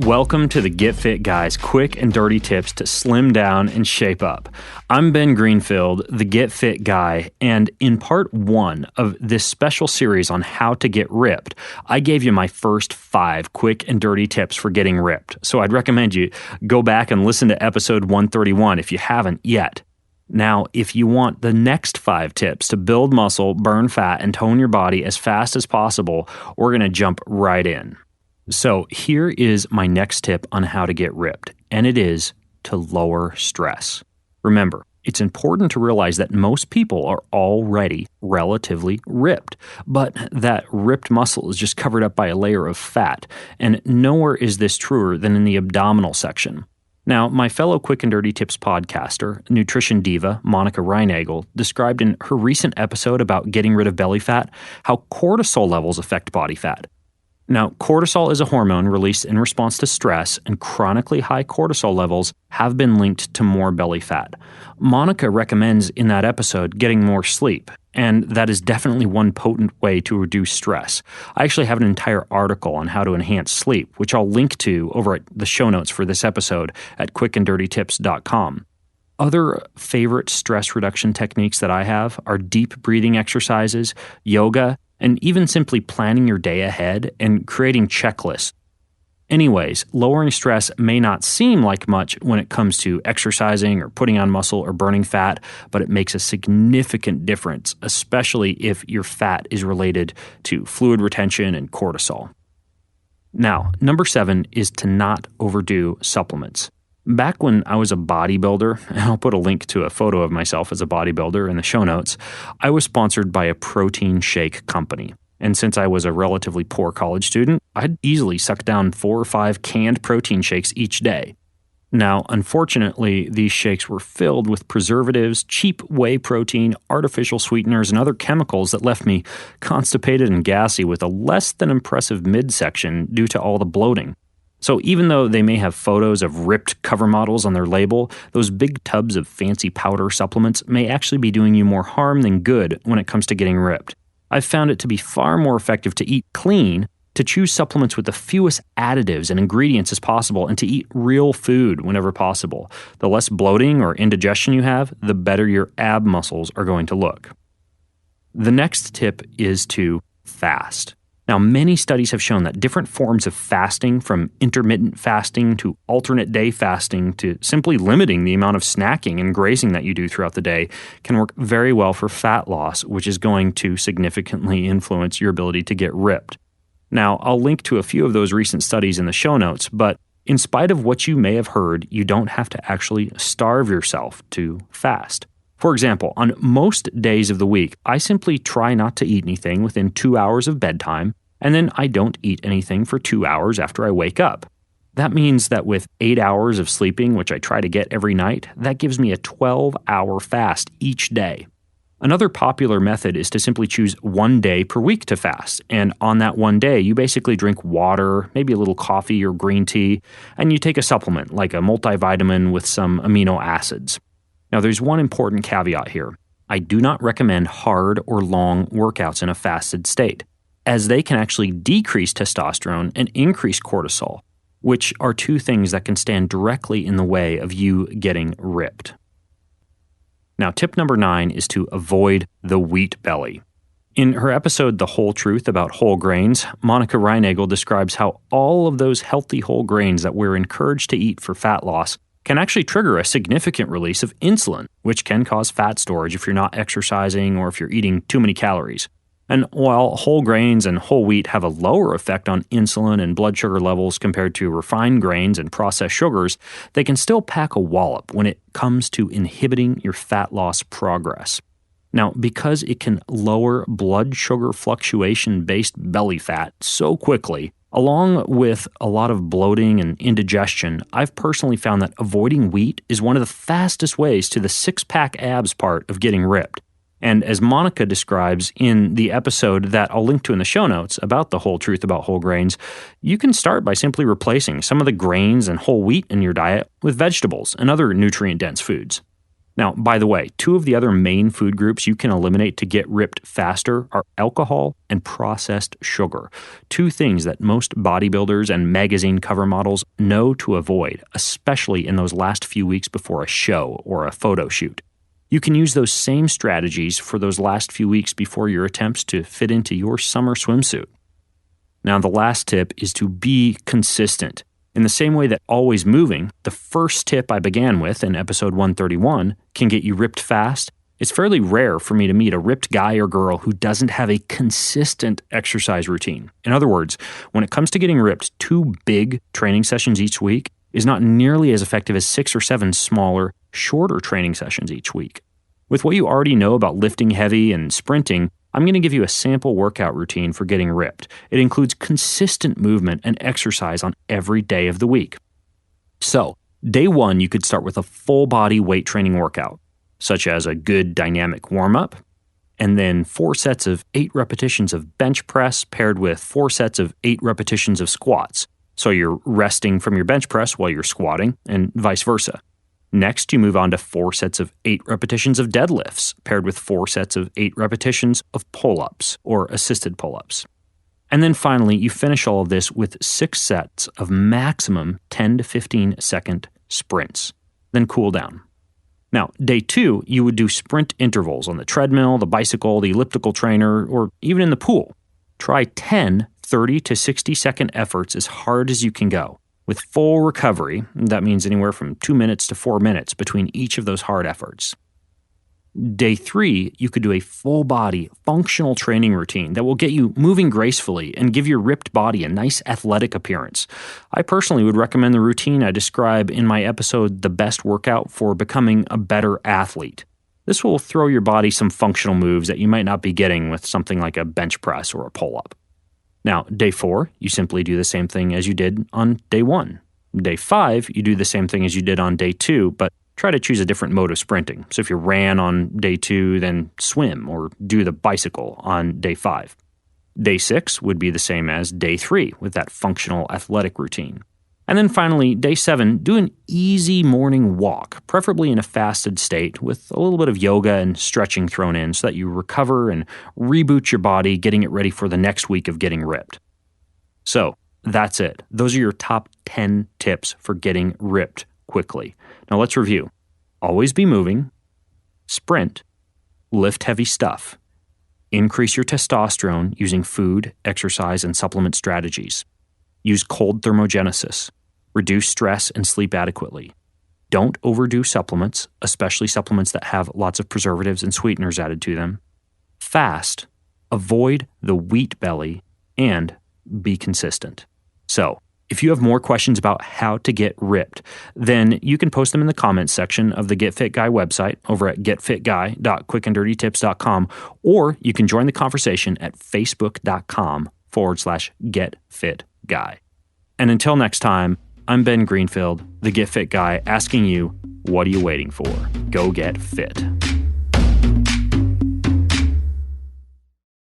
Welcome to the Get Fit Guys quick and dirty tips to slim down and shape up. I'm Ben Greenfield, the Get Fit Guy, and in part 1 of this special series on how to get ripped, I gave you my first 5 quick and dirty tips for getting ripped. So I'd recommend you go back and listen to episode 131 if you haven't yet. Now, if you want the next 5 tips to build muscle, burn fat, and tone your body as fast as possible, we're going to jump right in. So here is my next tip on how to get ripped, and it is to lower stress. Remember, it's important to realize that most people are already relatively ripped, but that ripped muscle is just covered up by a layer of fat, and nowhere is this truer than in the abdominal section. Now, my fellow Quick and Dirty Tips podcaster, nutrition diva Monica Reinagel, described in her recent episode about getting rid of belly fat how cortisol levels affect body fat. Now, cortisol is a hormone released in response to stress, and chronically high cortisol levels have been linked to more belly fat. Monica recommends in that episode getting more sleep, and that is definitely one potent way to reduce stress. I actually have an entire article on how to enhance sleep, which I'll link to over at the show notes for this episode at quickanddirtytips.com. Other favorite stress reduction techniques that I have are deep breathing exercises, yoga, and even simply planning your day ahead and creating checklists. Anyways, lowering stress may not seem like much when it comes to exercising or putting on muscle or burning fat, but it makes a significant difference, especially if your fat is related to fluid retention and cortisol. Now, number 7 is to not overdo supplements. Back when I was a bodybuilder, and I'll put a link to a photo of myself as a bodybuilder in the show notes, I was sponsored by a protein shake company. And since I was a relatively poor college student, I'd easily suck down 4 or 5 canned protein shakes each day. Now, unfortunately, these shakes were filled with preservatives, cheap whey protein, artificial sweeteners, and other chemicals that left me constipated and gassy with a less than impressive midsection due to all the bloating. So even though they may have photos of ripped cover models on their label, those big tubs of fancy powder supplements may actually be doing you more harm than good when it comes to getting ripped. I've found it to be far more effective to eat clean, to choose supplements with the fewest additives and ingredients as possible, and to eat real food whenever possible. The less bloating or indigestion you have, the better your ab muscles are going to look. The next tip is to fast. Now, many studies have shown that different forms of fasting, from intermittent fasting to alternate day fasting to simply limiting the amount of snacking and grazing that you do throughout the day, can work very well for fat loss, which is going to significantly influence your ability to get ripped. Now, I'll link to a few of those recent studies in the show notes, but in spite of what you may have heard, you don't have to actually starve yourself to fast. For example, on most days of the week, I simply try not to eat anything within 2 hours of bedtime, and then I don't eat anything for 2 hours after I wake up. That means that with 8 hours of sleeping, which I try to get every night, that gives me a 12-hour fast each day. Another popular method is to simply choose 1 day per week to fast, and on that 1 day, you basically drink water, maybe a little coffee or green tea, and you take a supplement like a multivitamin with some amino acids. Now, there's one important caveat here. I do not recommend hard or long workouts in a fasted state, as they can actually decrease testosterone and increase cortisol, which are 2 things that can stand directly in the way of you getting ripped. Now, tip number 9 is to avoid the wheat belly. In her episode, The Whole Truth About Whole Grains, Monica Reinagel describes how all of those healthy whole grains that we're encouraged to eat for fat loss can actually trigger a significant release of insulin, which can cause fat storage if you're not exercising or if you're eating too many calories. And while whole grains and whole wheat have a lower effect on insulin and blood sugar levels compared to refined grains and processed sugars, they can still pack a wallop when it comes to inhibiting your fat loss progress. Now, because it can lower blood sugar fluctuation-based belly fat so quickly, along with a lot of bloating and indigestion, I've personally found that avoiding wheat is one of the fastest ways to the six-pack abs part of getting ripped. And as Monica describes in the episode that I'll link to in the show notes about the whole truth about whole grains, you can start by simply replacing some of the grains and whole wheat in your diet with vegetables and other nutrient-dense foods. Now, by the way, two of the other main food groups you can eliminate to get ripped faster are alcohol and processed sugar, two things that most bodybuilders and magazine cover models know to avoid, especially in those last few weeks before a show or a photo shoot. You can use those same strategies for those last few weeks before your attempts to fit into your summer swimsuit. Now, the last tip is to be consistent. In the same way that always moving, the first tip I began with in episode 131, can get you ripped fast, it's fairly rare for me to meet a ripped guy or girl who doesn't have a consistent exercise routine. In other words, when it comes to getting ripped, 2 big training sessions each week is not nearly as effective as 6 or 7 smaller, shorter training sessions each week. With what you already know about lifting heavy and sprinting, I'm going to give you a sample workout routine for getting ripped. It includes consistent movement and exercise on every day of the week. So, day 1, you could start with a full body weight training workout, such as a good dynamic warm-up, and then 4 sets of 8 repetitions of bench press paired with 4 sets of 8 repetitions of squats. So you're resting from your bench press while you're squatting, and vice versa. Next, you move on to 4 sets of 8 repetitions of deadlifts, paired with 4 sets of 8 repetitions of pull-ups or assisted pull-ups. And then finally, you finish all of this with 6 sets of maximum 10 to 15 second sprints. Then cool down. Now, day 2, you would do sprint intervals on the treadmill, the bicycle, the elliptical trainer, or even in the pool. Try 10 30 to 60 second efforts as hard as you can go. With full recovery, that means anywhere from 2 minutes to 4 minutes between each of those hard efforts. Day 3, you could do a full body, functional training routine that will get you moving gracefully and give your ripped body a nice athletic appearance. I personally would recommend the routine I describe in my episode, The Best Workout for Becoming a Better Athlete. This will throw your body some functional moves that you might not be getting with something like a bench press or a pull-up. Now, day 4, you simply do the same thing as you did on day 1. Day 5, you do the same thing as you did on day 2, but try to choose a different mode of sprinting. So if you ran on day 2, then swim or do the bicycle on day 5. Day 6 would be the same as day 3 with that functional athletic routine. And then finally, day 7, do an easy morning walk, preferably in a fasted state with a little bit of yoga and stretching thrown in so that you recover and reboot your body, getting it ready for the next week of getting ripped. So, that's it. Those are your top 10 tips for getting ripped quickly. Now let's review. Always be moving, sprint, lift heavy stuff, increase your testosterone using food, exercise, and supplement strategies. Use cold thermogenesis. Reduce stress and sleep adequately. Don't overdo supplements, especially supplements that have lots of preservatives and sweeteners added to them. Fast. Avoid the wheat belly. And be consistent. So, if you have more questions about how to get ripped, then you can post them in the comments section of the Get Fit Guy website over at getfitguy.quickanddirtytips.com, or you can join the conversation at facebook.com/getfitguy. And until next time, I'm Ben Greenfield, the Get Fit Guy, asking you, what are you waiting for? Go get fit.